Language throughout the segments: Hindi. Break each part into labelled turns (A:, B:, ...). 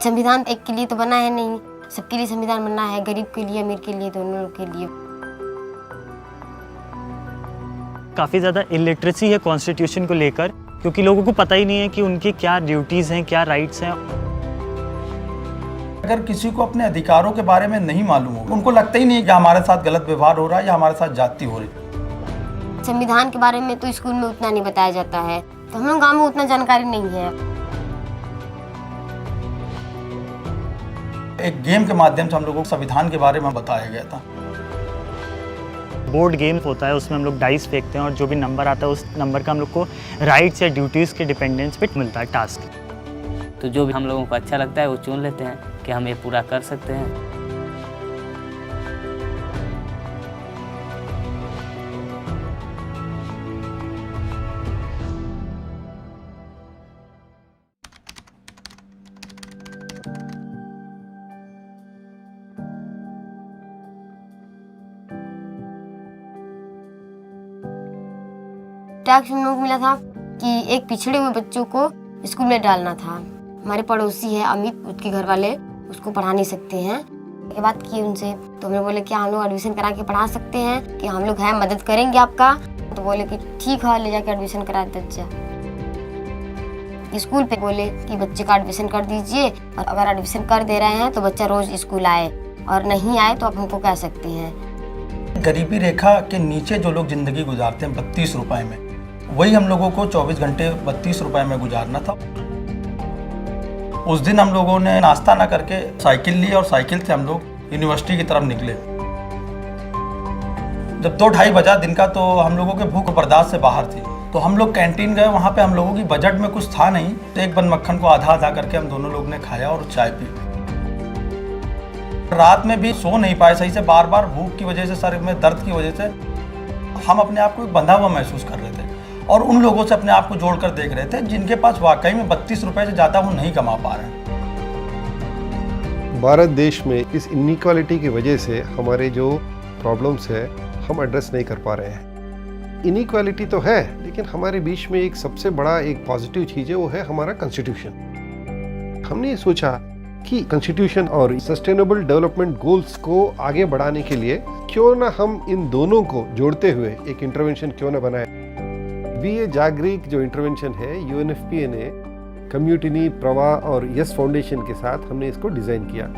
A: संविधान एक के लिए तो बना है नहीं, सबके लिए संविधान बनना है, गरीब के लिए, अमीर के लिए, दोनों के लिए।
B: काफ़ी ज़्यादा इलिटरेसी है कॉन्स्टिट्यूशन को लेकर, क्योंकि लोगों को पता ही नहीं है कि उनकी क्या ड्यूटीज़ हैं, क्या राइट्स हैं।
C: अगर किसी को अपने अधिकारों के बारे में नहीं मालूम हो, उनको लगता ही नहीं कि हमारे साथ गलत व्यवहार हो रहा है या हमारे साथ जाति हो रही है।
A: संविधान के बारे में तो स्कूल में उतना नहीं बताया जाता है, तो हम लोग गाँव में उतना जानकारी नहीं है।
C: एक गेम के माध्यम से हम लोगों को संविधान के बारे में बताया गया था।
B: बोर्ड गेम होता है, उसमें हम लोग डाइस फेंकते हैं और जो भी नंबर आता है उस नंबर का हम लोग को राइट्स या ड्यूटीज़ के डिपेंडेंस पे मिलता है टास्क।
D: तो जो भी हम लोगों को अच्छा लगता है वो चुन लेते हैं कि हम ये पूरा कर सकते हैं।
A: टास्क हम लोग को मिला था कि एक पिछड़े हुए बच्चों को स्कूल में डालना था। हमारे पड़ोसी है अमित, उसके घर वाले उसको पढ़ा नहीं सकते हैं। ये बात की उनसे तो हमने बोले कि हम लोग एडमिशन करा के पढ़ा सकते हैं, कि हम लोग हैं मदद करेंगे आपका। तो बोले कि ठीक है, ले जाके एडमिशन करा दीजिए। स्कूल पे बोले कि बच्चे का एडमिशन कर दीजिए, और अगर एडमिशन कर दे रहे हैं तो बच्चा रोज स्कूल आए, और नहीं आए तो आप हमको कह सकते हैं।
C: गरीबी रेखा के नीचे जो लोग जिंदगी गुजारते हैं 32 रुपए में, वही हम लोगों को 24 घंटे 32 रुपए में गुजारना था। उस दिन हम लोगों ने नाश्ता ना करके साइकिल ली और साइकिल से हम लोग यूनिवर्सिटी की तरफ निकले। जब 2-2:30 बजा दिन का, तो हम लोगों के भूख बर्दाश्त से बाहर थी। तो हम लोग कैंटीन गए, वहाँ पे हम लोगों की बजट में कुछ था नहीं, तो एक बन मक्खन को आधा आधा करके हम दोनों लोग ने खाया और चाय पी। रात में भी सो नहीं पाए सही से, बार बार भूख की वजह से, सर में दर्द की वजह से हम अपने आप को बंधा हुआ महसूस कर रहे थे, और उन लोगों से अपने आप को जोड़कर देख रहे थे जिनके पास वाकई में 32 रुपए से ज़्यादा वो नहीं कमा पा रहे हैं।
E: भारत देश में इस इनइक्वालिटी की वजह से हमारे जो प्रॉब्लम्स है हम एड्रेस नहीं कर पा रहे हैं। इनइक्वालिटी तो है, लेकिन हमारे बीच में एक सबसे बड़ा एक पॉजिटिव चीज़ है, वो है हमारा कॉन्स्टिट्यूशन। हमने ये सोचा कि कॉन्स्टिट्यूशन और सस्टेनेबल डेवलपमेंट गोल्स को आगे बढ़ाने के लिए क्यों ना हम इन दोनों को जोड़ते हुए एक इंटरवेंशन क्यों ना बनाए। बीए जागरिक जो इंटरवेंशन है, यूएनएफपीए ने कम्युनिटी प्रवाह और यस फाउंडेशन के साथ हमने इसको डिजाइन किया।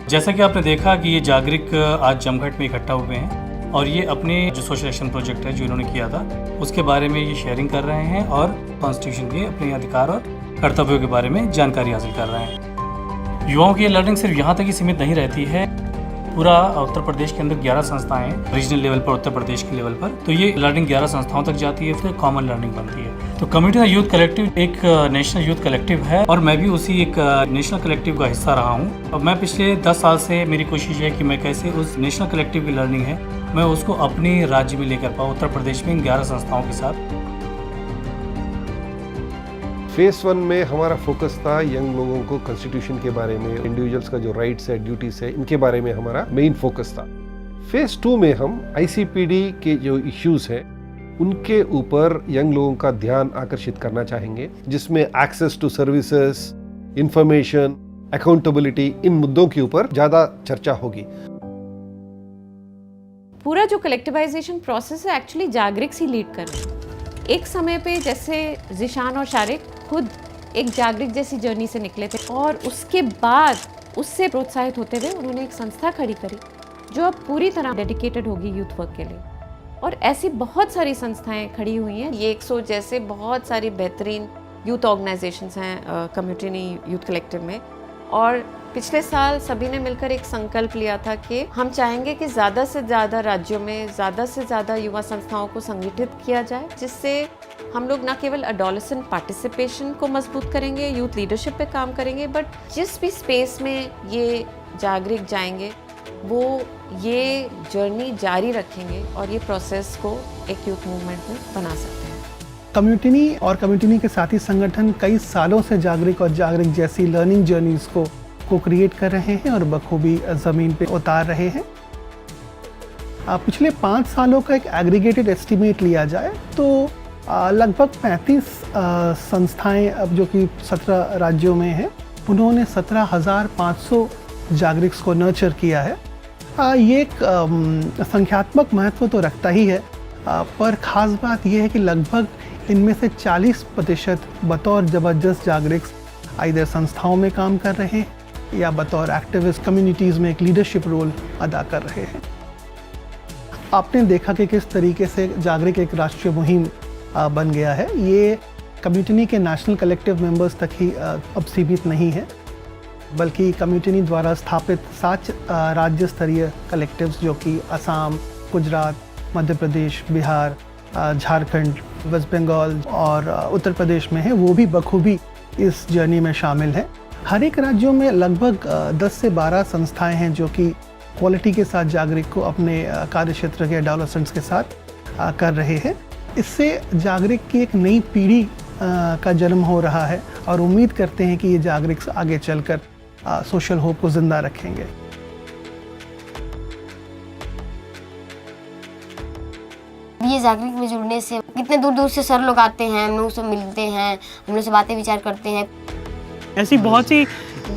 F: जैसा कि आपने देखा कि ये जागरिक आज जमघट में इकट्ठा हुए हैं और ये अपने जो सोशल एक्शन प्रोजेक्ट है जो इन्होंने किया था उसके बारे में ये शेयरिंग कर रहे हैं और कॉन्स्टिट्यूशन के अपने अधिकार और कर्तव्यों के बारे में जानकारी हासिल कर रहे हैं। युवाओं की ये लर्निंग सिर्फ यहाँ तक ही सीमित नहीं रहती है, पूरा उत्तर प्रदेश के अंदर 11 संस्थाएं हैं रीजनल लेवल पर, उत्तर प्रदेश के लेवल पर। तो ये लर्निंग 11 संस्थाओं तक जाती है, फिर कॉमन लर्निंग बनती है। तो कम्युनिटी यूथ कलेक्टिव एक नेशनल यूथ कलेक्टिव है और मैं भी उसी एक नेशनल कलेक्टिव का हिस्सा रहा हूँ। और मैं पिछले 10 साल से मेरी कोशिश है कि मैं कैसे उस नेशनल कलेक्टिव की लर्निंग है मैं उसको अपने राज्य में लेकर पाऊँ, उत्तर प्रदेश में इन 11 संस्थाओं के साथ।
E: फेज 1 में हमारा फोकस था यंग लोगों को कॉन्स्टिट्यूशन के बारे में, इंडिविजुअल्स का जो राइट्स है, ड्यूटीज है, इनके बारे में हमारा मेन फोकस था। फेज 2 में हम आईसीपीडी के जो इश्यूज हैं उनके ऊपर यंग लोगों का ध्यान आकर्षित करना चाहेंगे, जिसमें access to services, information, accountability, इन मुद्दों के ऊपर ज्यादा चर्चा होगी।
G: पूरा जो कलेक्टिवाइजेशन प्रोसेस है एक्चुअली जागरिक ही लीड कर रहे हैं। एक समय पे जैसे जिशान और शारिक खुद एक जागरिक जैसी जर्नी से निकले थे और उसके बाद उससे प्रोत्साहित होते हुए उन्होंने एक संस्था खड़ी करी जो अब पूरी तरह डेडिकेटेड होगी यूथ वर्क के लिए। और ऐसी बहुत सारी संस्थाएं खड़ी हुई हैं। ये 100 जैसे बहुत सारी बेहतरीन यूथ ऑर्गेनाइजेशंस हैं कम्युनिटी यूथ कलेक्टिव में। और पिछले साल सभी ने मिलकर एक संकल्प लिया था कि हम चाहेंगे कि ज़्यादा से ज़्यादा राज्यों में ज़्यादा से ज़्यादा युवा संस्थाओं को संगठित किया जाए, जिससे हम लोग न केवल एडोलेसेंट पार्टिसिपेशन को मजबूत करेंगे, यूथ लीडरशिप पे काम करेंगे, बट जिस भी स्पेस में ये जागरिक जाएंगे वो ये जर्नी जारी रखेंगे और ये प्रोसेस को एक यूथ मूवमेंट में बना सकते हैं।
H: कम्युनिटी और कम्युनिटी के साथी संगठन कई सालों से जागरिक और जागरिक जैसी लर्निंग जर्नीज को क्रिएट कर रहे हैं और बखूबी ज़मीन पे उतार रहे हैं। पिछले 5 सालों का एक एग्रीगेटेड एस्टीमेट लिया जाए तो लगभग 35 संस्थाएं अब जो कि 17 राज्यों में हैं, उन्होंने 17,500 जागरिक्स को नर्चर किया है। ये एक संख्यात्मक महत्व तो रखता ही है, पर ख़ास बात यह है कि लगभग इनमें से 40% बतौर ज़बरदस्त जागरिक्स आइदर संस्थाओं में काम कर रहे हैं या बतौर एक्टिविस्ट कम्युनिटीज़ में एक लीडरशिप रोल अदा कर रहे हैं। आपने देखा कि किस तरीके से जागरिक एक राष्ट्रीय मुहिम बन गया है। ये कम्युनिटी के नेशनल कलेक्टिव मेंबर्स तक ही अब सीमित नहीं है, बल्कि कम्युनिटी द्वारा स्थापित 7 राज्य स्तरीय कलेक्टिव्स जो कि असम, गुजरात, मध्य प्रदेश, बिहार, झारखंड, वेस्ट बंगाल और उत्तर प्रदेश में है, वो भी बखूबी इस जर्नी में शामिल है। हर एक राज्यों में लगभग 10 से 12 संस्थाएं हैं जो कि क्वालिटी के साथ जागरिक को अपने कार्य क्षेत्र के एडोलेसेंट्स के साथ कर रहे हैं। इससे जागरिक की एक नई पीढ़ी का जन्म हो रहा है और उम्मीद करते हैं कि ये जागरिक आगे चलकर सोशल होप को जिंदा रखेंगे।
A: ये जागरिक में जुड़ने से कितने दूर दूर से सर लोग आते हैं, हम लोग से मिलते हैं, हम लोग से बातें विचार करते हैं।
B: ऐसी बहुत सी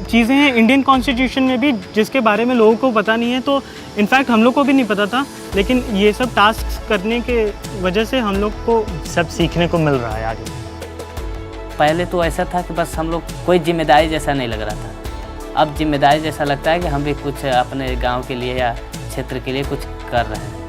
B: चीज़ें हैं इंडियन कॉन्स्टिट्यूशन में भी जिसके बारे में लोगों को पता नहीं है, तो इनफैक्ट हम लोग को भी नहीं पता था, लेकिन ये सब टास्क करने के वजह से हम लोग को सब सीखने को मिल रहा है आगे।
D: पहले तो ऐसा था कि बस हम लोग कोई जिम्मेदारी जैसा नहीं लग रहा था, अब जिम्मेदारी जैसा लगता है कि हम भी कुछ अपने गांव के लिए या क्षेत्र के लिए कुछ कर रहे हैं।